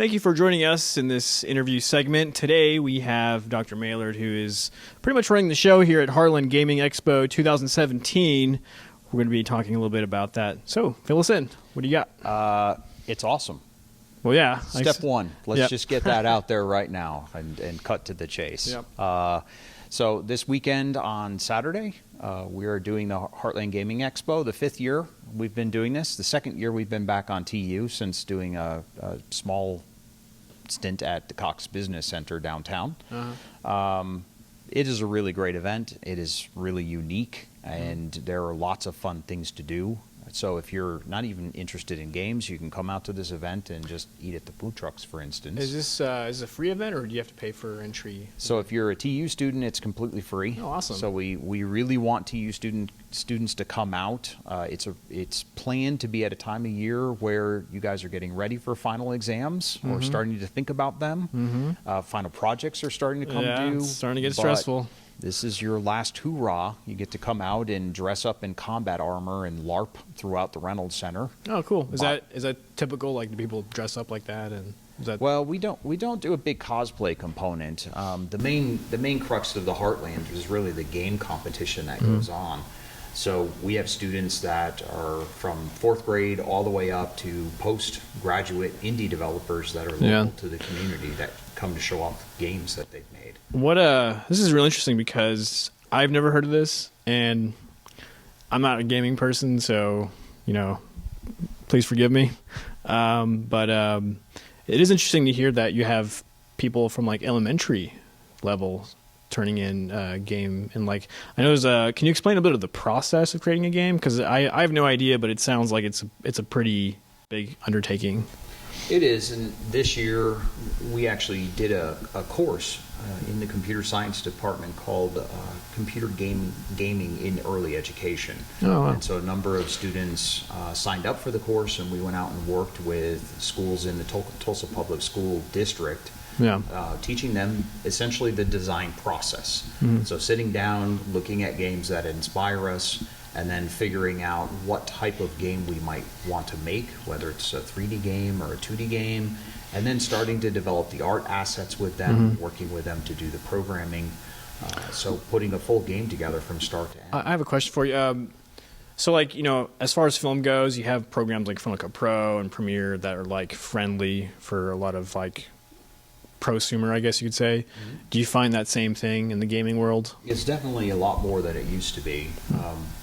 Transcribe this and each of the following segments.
Thank you for joining us in this interview segment. Today we have Dr. Maylard, who is pretty much running the show here at Heartland Gaming Expo 2017. We're going to be talking a little bit about that. So, fill us in. What do you got? It's awesome. Well, yeah. Step one. Let's just get that out there right now and cut to the chase. Yep. So this weekend on Saturday, we are doing the Heartland Gaming Expo, the 5th year we've been doing this. The 2nd year we've been back on TU since doing a small stint at the Cox Business Center downtown. It is a really great event. It is really unique, and there are lots of fun things to do. So if you're not even interested in games, you can come out to this event and just eat at the food trucks, for instance. Is this is a free event, or do you have to pay for entry? So if you're a TU student, it's completely free. Oh, awesome. So we really want TU students to come out. It's planned to be at a time of year where you guys are getting ready for final exams or starting to think about them. Final projects are starting to come due. It's starting to get stressful. This is your last hoorah. You get to come out and dress up in combat armor and LARP throughout the Reynolds Center. Oh, cool. Is that typical? Like, do people dress up like that? And is that... Well, we don't do a big cosplay component. The main crux of the Heartland is really the game competition that goes on. So we have students that are from 4th grade all the way up to postgraduate indie developers that are local to the community that come to show off games that they've made. This is really interesting because I've never heard of this, and I'm not a gaming person, so, please forgive me. But it is interesting to hear that you have people from like elementary level turning in game, and like I know there's can you explain a bit of the process of creating a game? Because I have no idea, but it sounds like it's a pretty big undertaking. It is, and this year we actually did a course in the computer science department called Computer Gaming in Early Education. Oh, wow. And so a number of students signed up for the course, and we went out and worked with schools in the Tulsa Public School District, teaching them essentially the design process. So sitting down, looking at games that inspire us, and then figuring out what type of game we might want to make, whether it's a 3D game or a 2D game, and then starting to develop the art assets with them, working with them to do the programming. So putting a full game together from start to end. I have a question for you. So like, as far as film goes, you have programs like Final Cut Pro and Premiere that are like friendly for a lot of like prosumer, I guess you could say. Do you find that same thing in the gaming world? It's definitely a lot more than it used to be.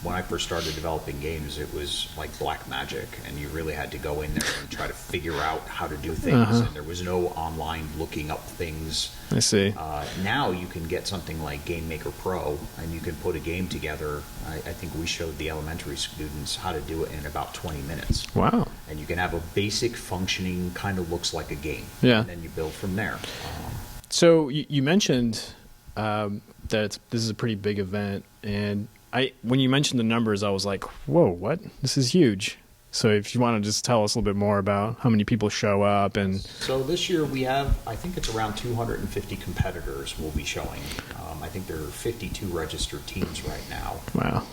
When I first started developing games, it was like black magic, and you really had to go in there and try to figure out how to do things, and there was no online looking up things. I see. Now you can get something like Game Maker Pro, and you can put a game together. I think we showed the elementary students how to do it in about 20 minutes. Wow. And you can have a basic functioning, kind of looks like a game. Yeah. And then you build from there. So you mentioned that this is a pretty big event, and when you mentioned the numbers, I was like, whoa, what? This is huge. So if you want to just tell us a little bit more about how many people show up. And so this year we have, I think it's around 250 competitors will be showing. I think there are 52 registered teams right now. Wow.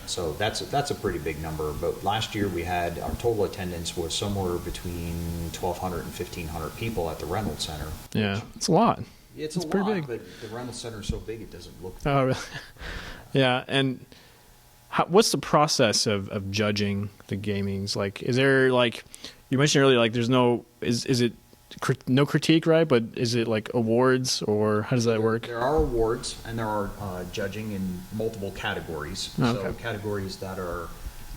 So that's a pretty big number. But last year we had, our total attendance was somewhere between 1,200 and 1,500 people at the Reynolds Center. Yeah, it's a lot. It's pretty lot, big. But the Reynolds Center is so big it doesn't look Oh, really? Yeah, and what's the process of judging the gamings? Like, is there, like, you mentioned earlier, like, there's no, is it no critique, right? But is it like awards, or how does that work? There are awards, and there are judging in multiple categories. Okay. So categories that are,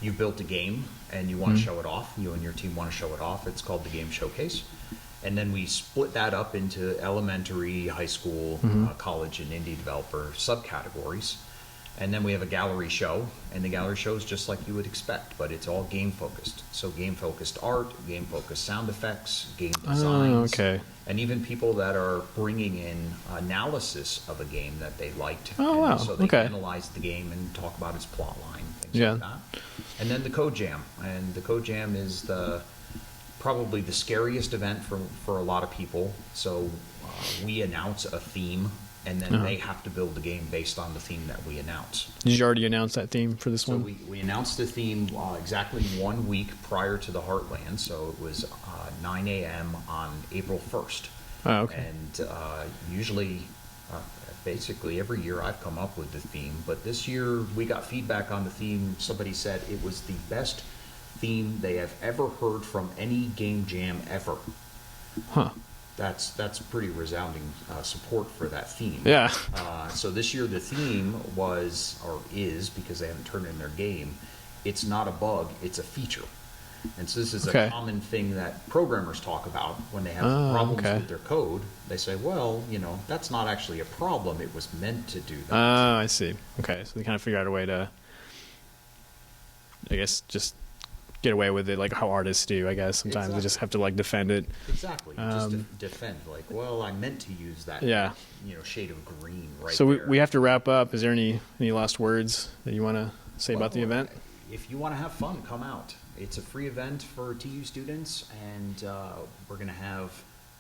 you've built a game and you want to show it off, you and your team want to show it off, it's called the Game Showcase. And then we split that up into elementary, high school, college, and indie developer subcategories. And then we have a gallery show, and the gallery show is just like you would expect, but it's all game focused. So game focused art, game focused sound effects, game designs, and even people that are bringing in analysis of a game that they liked. Oh, wow. So they analyze the game and talk about its plot line, things like that. And then the Code Jam, and the Code Jam is probably the scariest event for a lot of people. So we announce a theme and then they have to build the game based on the theme that we announce. Did you already announce that theme for this one? So we announced the theme exactly 1 week prior to the Heartland, so it was 9 a.m. on April 1st. Oh, okay. And usually, basically every year I've come up with the theme, but this year we got feedback on the theme. Somebody said it was the best theme they have ever heard from any game jam ever. Huh. That's pretty resounding support for that theme. Yeah. So this year the theme was, or is, because they haven't turned in their game, it's not a bug, it's a feature. And so this is a common thing that programmers talk about when they have problems with their code. They say, well, that's not actually a problem, it was meant to do that. Oh, I see. Okay, so they kind of figure out a way to, I guess, just get away with it, like how artists do, I guess. Sometimes they just have to, like, defend it. Exactly. Just defend, like, well, I meant to use that shade of green right so there. we have to wrap up. Is there any last words that you want to say about the event? If you want to have fun, come out. It's a free event for TU students, and we're going to have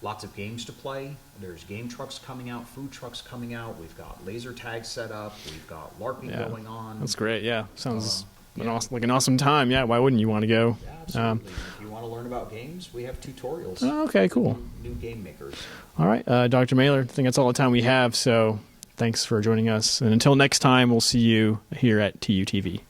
lots of games to play. There's game trucks coming out, food trucks coming out. We've got laser tags set up. We've got LARPing going on. That's great. Yeah, sounds an awesome time. Yeah, why wouldn't you want to go? Yeah, absolutely. If you want to learn about games, we have tutorials. Oh, okay, cool. New game makers. All right, Dr. Mailer, I think that's all the time we have, so thanks for joining us. And until next time, we'll see you here at TUTV.